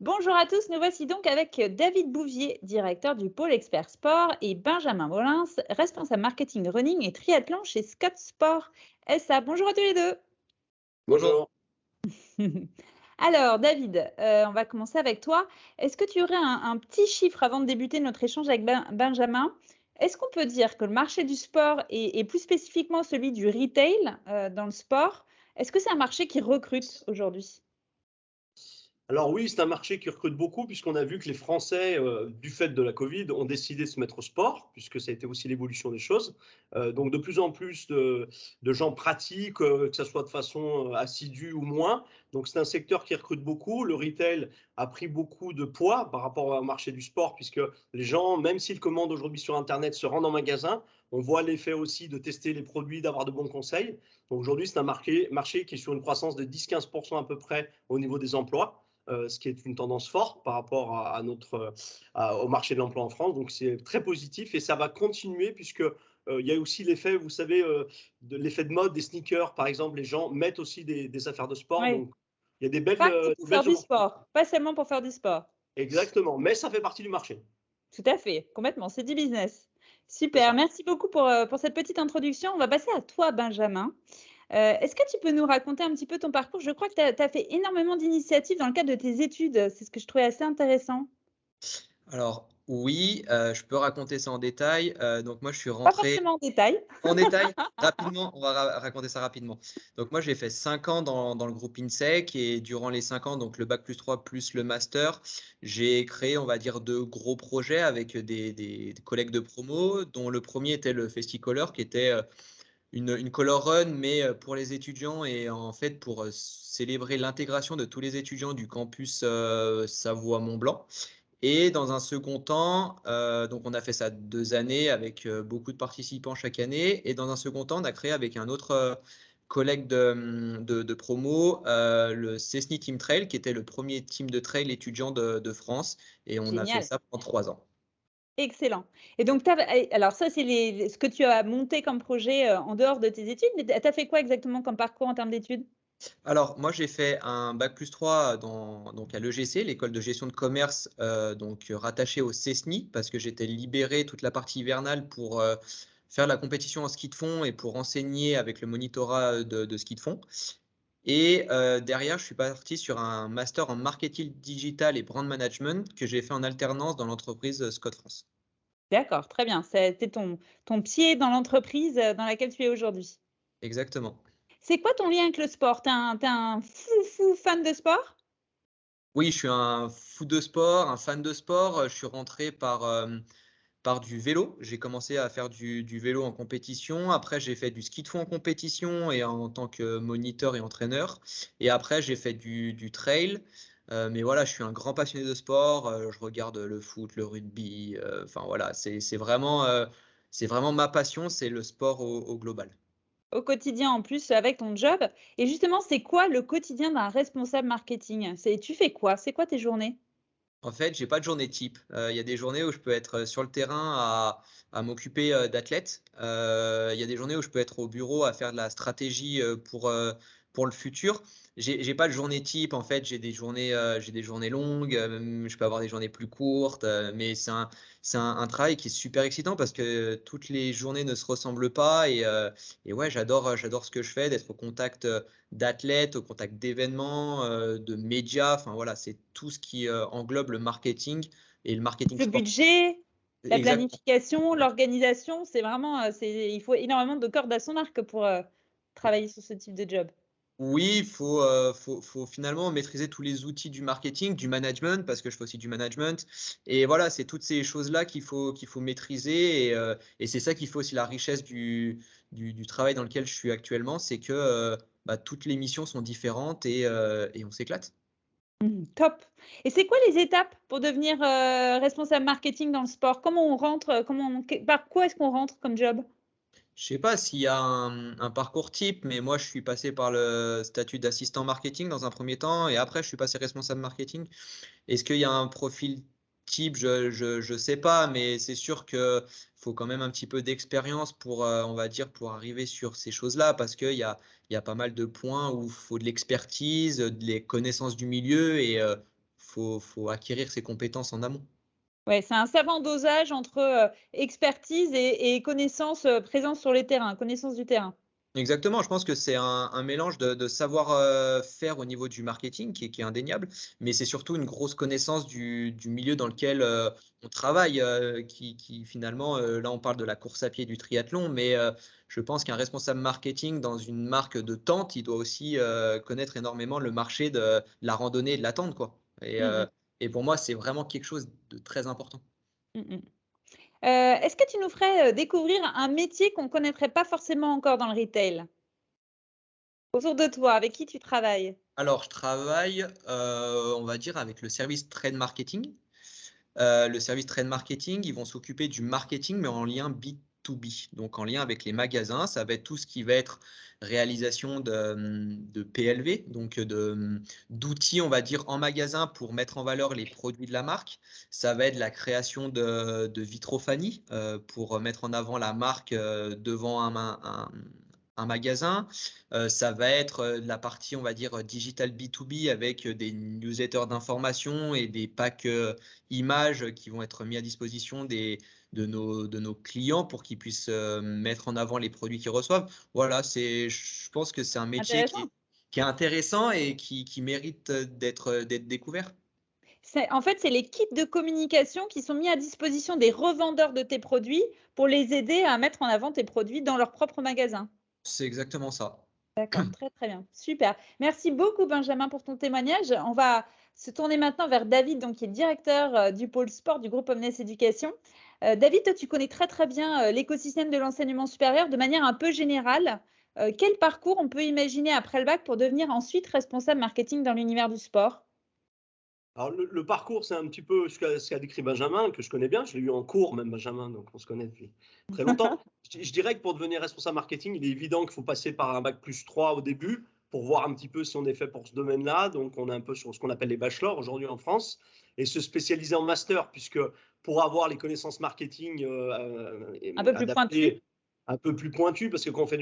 Bonjour à tous, nous voici donc avec David Bouvier, directeur du pôle expert sport, et Benjamin Molins, responsable marketing running et triathlon chez Scott Sport SA. Bonjour à tous les deux. Bonjour. Bonjour. Alors David, on va commencer avec toi. Est-ce que tu aurais un petit chiffre avant de débuter notre échange avec Benjamin? Est-ce qu'on peut dire que le marché du sport et plus spécifiquement celui du retail dans le sport, est-ce que c'est un marché qui recrute aujourd'hui? Alors oui, c'est un marché qui recrute beaucoup puisqu'on a vu que les Français, du fait de la Covid, ont décidé de se mettre au sport, puisque ça a été aussi l'évolution des choses. Donc de plus en plus de gens pratiquent, que ça soit de façon assidue ou moins. Donc c'est un secteur qui recrute beaucoup. Le retail a pris beaucoup de poids par rapport au marché du sport, puisque les gens, même s'ils commandent aujourd'hui sur Internet, se rendent en magasin. On voit l'effet aussi de tester les produits, d'avoir de bons conseils. Donc aujourd'hui, c'est un marché qui est sur une croissance de 10-15% à peu près au niveau des emplois. Ce qui est une tendance forte par rapport au marché de l'emploi en France. Donc c'est très positif et ça va continuer puisque il y a aussi l'effet, vous savez, de l'effet de mode des sneakers, par exemple. Les gens mettent aussi des affaires de sport. Oui, Donc il y a pas que des pour belles faire du opportunités. sport, pas seulement pour faire du sport. Exactement, mais ça fait partie du marché. Tout à fait, complètement, c'est du business. C'est Super, ça. merci beaucoup pour cette petite introduction. On va passer à toi, Benjamin. Est-ce que tu peux nous raconter un petit peu ton parcours? Je crois que tu as fait énormément d'initiatives dans le cadre de tes études. C'est ce que je trouvais assez intéressant. Alors oui, je peux raconter ça en détail. Donc moi, je suis Pas rentré forcément en détail. en détail rapidement, on va raconter ça rapidement. Donc moi, j'ai fait 5 ans dans le groupe INSEC et durant les 5 ans, donc le bac+3 plus le master, j'ai créé, on va dire, 2 gros projets avec des collègues de promo, dont le premier était le FestiColor, qui était, une color run, mais pour les étudiants et en fait pour célébrer l'intégration de tous les étudiants du campus Savoie-Mont-Blanc. Et dans un second temps, donc on a fait ça 2 années avec beaucoup de participants chaque année. Et dans un second temps, on a créé avec un autre collègue de promo le CESNI Team Trail, qui était le premier team de trail étudiant de France. Et on a fait Génial, ça pendant 3 ans. excellent. Et donc, alors ça, c'est ce que tu as monté comme projet en dehors de tes études, mais tu as fait quoi exactement comme parcours en termes d'études? Alors, moi, j'ai fait un bac+3 donc à l'EGC, l'école de gestion de commerce, donc rattachée au CESNI, parce que j'étais libéré toute la partie hivernale pour faire la compétition en ski de fond et pour enseigner avec le monitorat de ski de fond. Et derrière, je suis parti sur un master en marketing digital et brand management que j'ai fait en alternance dans l'entreprise Scott France. D'accord, très bien. C'était ton pied dans l'entreprise dans laquelle tu es aujourd'hui. Exactement. C'est quoi ton lien avec le sport? T'es un fou fan de sport? Oui, je suis un fou de sport, un fan de sport. Je suis rentré par du vélo. J'ai commencé à faire du vélo en compétition. Après, j'ai fait du ski de fond en compétition et en tant que moniteur et entraîneur. Et après, j'ai fait du trail. Mais voilà, je suis un grand passionné de sport. Je regarde le foot, le rugby. Enfin voilà, c'est vraiment ma passion, c'est le sport au global. Au quotidien en plus avec ton job et justement, c'est quoi le quotidien d'un responsable marketing? Tu fais quoi? C'est quoi tes journées? En fait, j'ai pas de journée type. Il y a des journées où je peux être sur le terrain à m'occuper d'athlètes. Il y a des journées où je peux être au bureau à faire de la stratégie pour le futur. J'ai pas de journée type. En fait, j'ai des journées longues. Je peux avoir des journées plus courtes. Mais c'est un travail qui est super excitant parce que toutes les journées ne se ressemblent pas. Et ouais, j'adore ce que je fais, d'être au contact d'athlètes, au contact d'événements, de médias. Enfin voilà, c'est tout ce qui englobe le marketing et le marketing Le sportif. budget, la Exactement. planification, l'organisation, c'est vraiment, il faut énormément de cordes à son arc pour, travailler sur ce type de job. Oui, faut finalement maîtriser tous les outils du marketing, du management, parce que je fais aussi du management. Et voilà, c'est toutes ces choses-là qu'il faut maîtriser. Et c'est ça qui fait aussi la richesse du travail dans lequel je suis actuellement, c'est que bah, toutes les missions sont différentes et on s'éclate. Mmh, top et c'est quoi les étapes pour devenir, responsable marketing dans le sport? Comment on rentre, par quoi est-ce qu'on rentre comme job? Je sais pas s'il y a un parcours type, mais moi, je suis passé par le statut d'assistant marketing dans un premier temps et après, je suis passé responsable marketing. Est-ce qu'il y a un profil type? Je sais pas, mais c'est sûr qu'il faut quand même un petit peu d'expérience pour, on va dire, pour arriver sur ces choses-là parce qu'il y a pas mal de points où il faut de l'expertise, des connaissances du milieu et faut acquérir ces compétences en amont. Ouais, c'est un savant dosage entre, expertise et connaissance, présence sur les terrains, connaissance du terrain. Exactement, je pense que c'est un mélange de savoir, faire au niveau du marketing qui est indéniable, mais c'est surtout une grosse connaissance du milieu dans lequel, on travaille, qui finalement, là on parle de la course à pied, du triathlon, mais je pense qu'un responsable marketing dans une marque de tente, il doit aussi, connaître énormément le marché de la randonnée et de la tente, quoi, Mmh mh. et pour moi, c'est vraiment quelque chose de très important. Mmh mh. Est-ce que tu nous ferais, découvrir un métier qu'on ne connaîtrait pas forcément encore dans le retail? Autour de toi, avec qui tu travailles? Alors je travaille, on va dire avec le service trade marketing. Le service trade marketing, ils vont s'occuper du marketing, mais en lien B2B, donc en lien avec les magasins. Ça va être tout ce qui va être réalisation de PLV, donc d'outils, on va dire, en magasin pour mettre en valeur les produits de la marque. Ça va être la création de vitrophanie pour mettre en avant la marque devant un magasin. Ça va être la partie, on va dire, digital B2B avec des newsletters d'information et des packs images qui vont être mis à disposition de nos clients pour qu'ils puissent mettre en avant les produits qu'ils reçoivent. Voilà, je pense que c'est un métier Intéressant. qui est intéressant et qui mérite d'être découvert. En fait, c'est les kits de communication qui sont mis à disposition des revendeurs de tes produits pour les aider à mettre en avant tes produits dans leur propre magasin. C'est exactement ça. D'accord, très, très bien, super. Merci beaucoup Benjamin pour ton témoignage. On va se tourner maintenant vers David, donc qui est directeur, du pôle sport du groupe Omnes Éducation. David, toi, tu connais très, très bien, l'écosystème de l'enseignement supérieur de manière un peu générale. Quel parcours on peut imaginer après le bac pour devenir ensuite responsable marketing dans l'univers du sport? Alors, le parcours, c'est un petit peu ce qu'a décrit Benjamin, que je connais bien. Je l'ai eu en cours, même Benjamin, donc on se connaît depuis très longtemps. Je dirais que pour devenir responsable marketing, il est évident qu'il faut passer par un bac plus 3 au début pour voir un petit peu si on est fait pour ce domaine-là. Donc, on est un peu sur ce qu'on appelle les bachelors aujourd'hui en France et se spécialiser en master, puisque pour avoir les connaissances marketing Un peu plus pointu? adaptées, un peu plus pointues, parce que quand on fait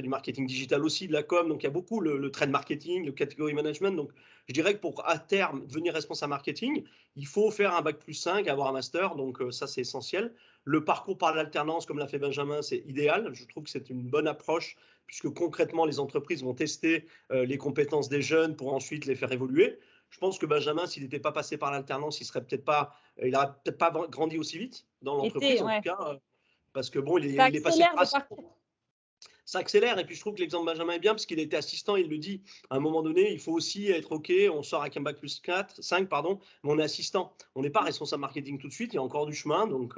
du marketing digital aussi, de la com, donc il y a beaucoup le trade marketing, le category management. Donc, je dirais que pour à terme devenir responsable marketing, il faut faire un bac plus 5, avoir un master, donc ça c'est essentiel. Le parcours par l'alternance, comme l'a fait Benjamin, c'est idéal. Je trouve que c'est une bonne approche, puisque concrètement les entreprises vont tester les compétences des jeunes pour ensuite les faire évoluer. Je pense que Benjamin, s'il n'était pas passé par l'alternance, il n'aurait peut-être pas grandi aussi vite dans l'entreprise, en tout Ouais, cas, parce que bon, ça il est passé accélère par le parcours. ça accélère. Et puis je trouve que l'exemple de Benjamin est bien parce qu'il était assistant, il le dit. À un moment donné, il faut aussi être OK, on sort avec un bac plus 4, 5, pardon, mais on est assistant. On n'est pas responsable marketing tout de suite, il y a encore du chemin. Donc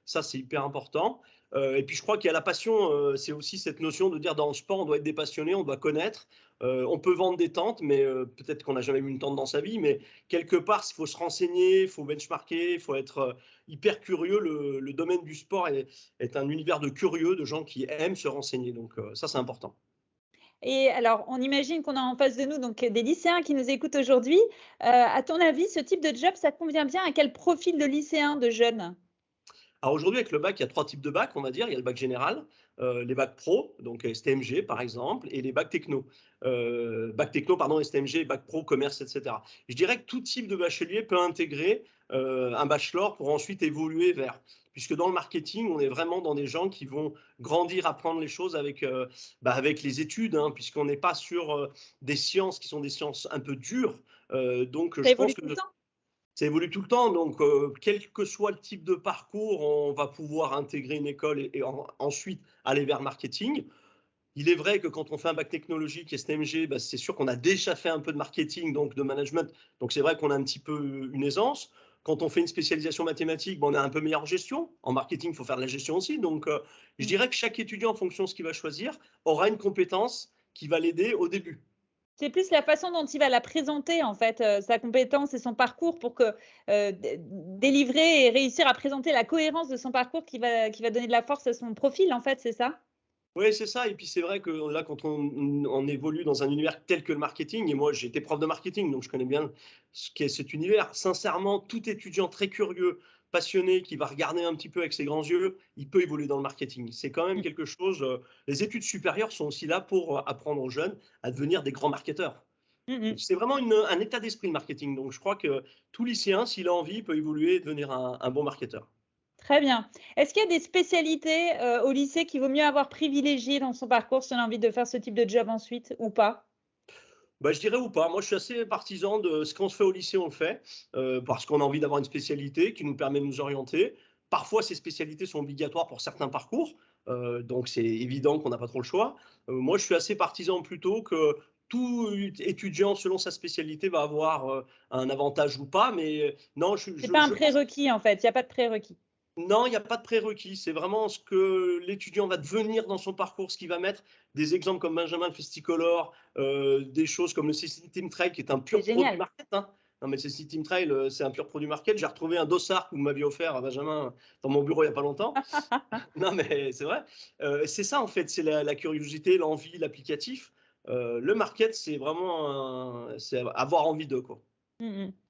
ça, c'est hyper important. Et puis je crois qu'il y a la passion, c'est aussi cette notion de dire dans le sport, on doit être des passionnés, on doit connaître. On peut vendre des tentes, mais peut-être qu'on n'a jamais eu une tente dans sa vie, mais quelque part, il faut se renseigner, il faut benchmarker, il faut être hyper curieux. Le domaine du sport est un univers de curieux, de gens qui aiment se renseigner. Donc ça, c'est important. Et alors, on imagine qu'on a en face de nous donc des lycéens qui nous écoutent aujourd'hui. À ton avis, ce type de job, ça convient bien à quel profil de lycéens, de jeunes? Alors aujourd'hui, avec le bac, il y a trois types de bacs, on va dire. Il y a le bac général, les bacs pro, donc STMG par exemple, et les bacs techno. Bac techno, pardon, STMG, bac pro, commerce, etc. Je dirais que tout type de bachelier peut intégrer un bachelor pour ensuite évoluer vers. Puisque dans le marketing, on est vraiment dans des gens qui vont grandir, apprendre les choses avec les études, hein, puisqu'on n'est pas sur des sciences qui sont des sciences un peu dures. Donc Ça je pense évolue que tout le temps? ça évolue tout le temps, donc quel que soit le type de parcours, on va pouvoir intégrer une école et ensuite aller vers le marketing. Il est vrai que quand on fait un bac technologique STMG, bah, c'est sûr qu'on a déjà fait un peu de marketing, donc de management, donc c'est vrai qu'on a un petit peu une aisance. Quand on fait une spécialisation mathématique, bah, on a un peu meilleure gestion. En marketing, il faut faire de la gestion aussi. Donc, je Mmh. dirais que chaque étudiant, en fonction de ce qu'il va choisir, aura une compétence qui va l'aider au début. C'est plus la façon dont il va la présenter, en fait, sa compétence et son parcours pour que, délivrer et réussir à présenter la cohérence de son parcours qui va donner de la force à son profil, en fait, c'est ça? Oui, c'est ça. Et puis c'est vrai que là, quand on évolue dans un univers tel que le marketing, et moi j'ai été prof de marketing, donc je connais bien ce qu'est cet univers. Sincèrement, tout étudiant très curieux, passionné, qui va regarder un petit peu avec ses grands yeux, il peut évoluer dans le marketing. C'est quand même Mmh. quelque chose. Les études supérieures sont aussi là pour apprendre aux jeunes à devenir des grands marketeurs. Mhm. C'est vraiment un état d'esprit, le marketing. Donc, je crois que tout lycéen, s'il a envie, peut évoluer et devenir un bon marketeur. Très bien. Est-ce qu'il y a des spécialités au lycée qu'il vaut mieux avoir privilégiées dans son parcours si on a envie de faire ce type de job ensuite ou pas? Bah, je dirais ou pas. Moi, je suis assez partisan de ce qu'on se fait au lycée, on le fait, parce qu'on a envie d'avoir une spécialité qui nous permet de nous orienter. Parfois, ces spécialités sont obligatoires pour certains parcours, donc c'est évident qu'on n'a pas trop le choix. Moi, je suis assez partisan plutôt que tout étudiant, selon sa spécialité, va avoir un avantage ou pas, mais non, C'est pas un je pense. prérequis en fait, il n'y a pas de prérequis. Non, il n'y a pas de prérequis. C'est vraiment ce que l'étudiant va devenir dans son parcours, ce qu'il va mettre. Des exemples comme Benjamin Festicolor, des choses comme le CC Team Trail, qui est un C'est pur produit génial. market, hein. Non, mais CC Team Trail, c'est un pur produit market. J'ai retrouvé un dossard que vous m'aviez offert à Benjamin dans mon bureau il n'y a pas longtemps. Non, mais c'est vrai. C'est ça, en fait. C'est la curiosité, l'envie, l'applicatif. Le market, c'est vraiment c'est avoir envie de, quoi.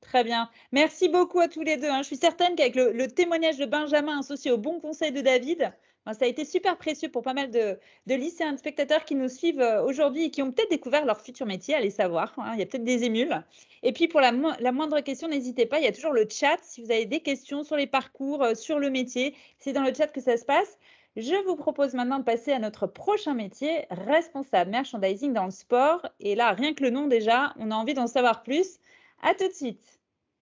Très bien. Merci beaucoup à tous les deux, hein. Je suis certaine qu'avec le témoignage de Benjamin associé au bon conseil de David, ben, ça a été super précieux pour pas mal de lycéens, de spectateurs qui nous suivent aujourd'hui et qui ont peut-être découvert leur futur métier, allez savoir, hein. Il y a peut-être des émules. Et puis pour la moindre question, n'hésitez pas, il y a toujours le chat. Si vous avez des questions sur les parcours, sur le métier, c'est dans le chat que ça se passe. Je vous propose maintenant de passer à notre prochain métier, responsable merchandising dans le sport. Et là, rien que le nom déjà, on a envie d'en savoir plus. À tout de suite.